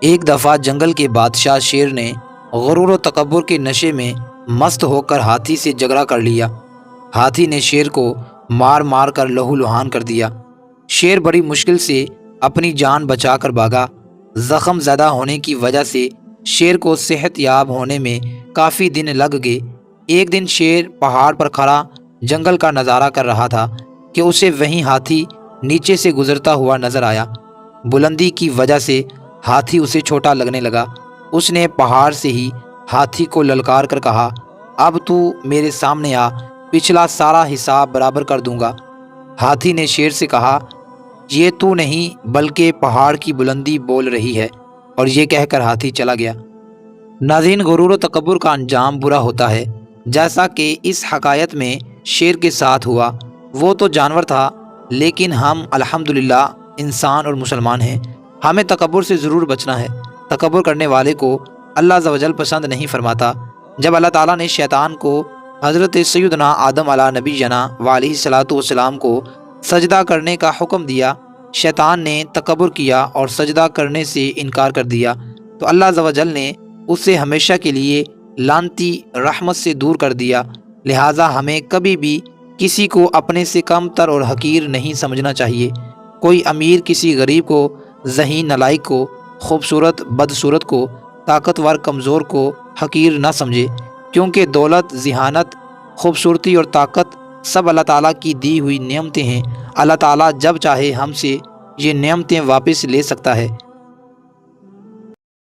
ایک دفعہ جنگل کے بادشاہ شیر نے غرور و تکبر کے نشے میں مست ہو کر ہاتھی سے جھگڑا کر لیا۔ ہاتھی نے شیر کو مار مار کر لہو لہان کر دیا۔ شیر بڑی مشکل سے اپنی جان بچا کر بھاگا۔ زخم زدہ ہونے کی وجہ سے شیر کو صحت یاب ہونے میں کافی دن لگ گئے۔ ایک دن شیر پہاڑ پر کھڑا جنگل کا نظارہ کر رہا تھا کہ اسے وہیں ہاتھی نیچے سے گزرتا ہوا نظر آیا۔ بلندی کی وجہ سے ہاتھی اسے چھوٹا لگنے لگا۔ اس نے پہاڑ سے ہی ہاتھی کو للکار کر کہا، اب تو میرے سامنے آ، پچھلا سارا حساب برابر کر دوں گا۔ ہاتھی نے شیر سے کہا، یہ تو نہیں بلکہ پہاڑ کی بلندی بول رہی ہے، اور یہ کہہ کر ہاتھی چلا گیا۔ ناظرین، غرور و تکبر کا انجام برا ہوتا ہے، جیسا کہ اس حکایت میں شیر کے ساتھ ہوا۔ وہ تو جانور تھا، لیکن ہم الحمدللہ انسان اور مسلمان ہیں۔ ہمیں تکبر سے ضرور بچنا ہے۔ تکبر کرنے والے کو اللہ عز و جل پسند نہیں فرماتا۔ جب اللہ تعالیٰ نے شیطان کو حضرت سیدنا آدم علیہ نبینا وعلیہ الصلاۃ والسلام کو سجدہ کرنے کا حکم دیا، شیطان نے تکبر کیا اور سجدہ کرنے سے انکار کر دیا، تو اللہ عز و جل نے اسے ہمیشہ کے لیے لعنتی رحمت سے دور کر دیا۔ لہٰذا ہمیں کبھی بھی کسی کو اپنے سے کم تر اور حقیر نہیں سمجھنا چاہیے۔ کوئی امیر کسی غریب کو، ذہین نالائق کو، خوبصورت بدصورت کو، طاقتور کمزور کو حقیر نہ سمجھے، کیونکہ دولت، ذہانت، خوبصورتی اور طاقت سب اللہ تعالیٰ کی دی ہوئی نعمتیں ہیں۔ اللہ تعالیٰ جب چاہے ہم سے یہ نعمتیں واپس لے سکتا ہے۔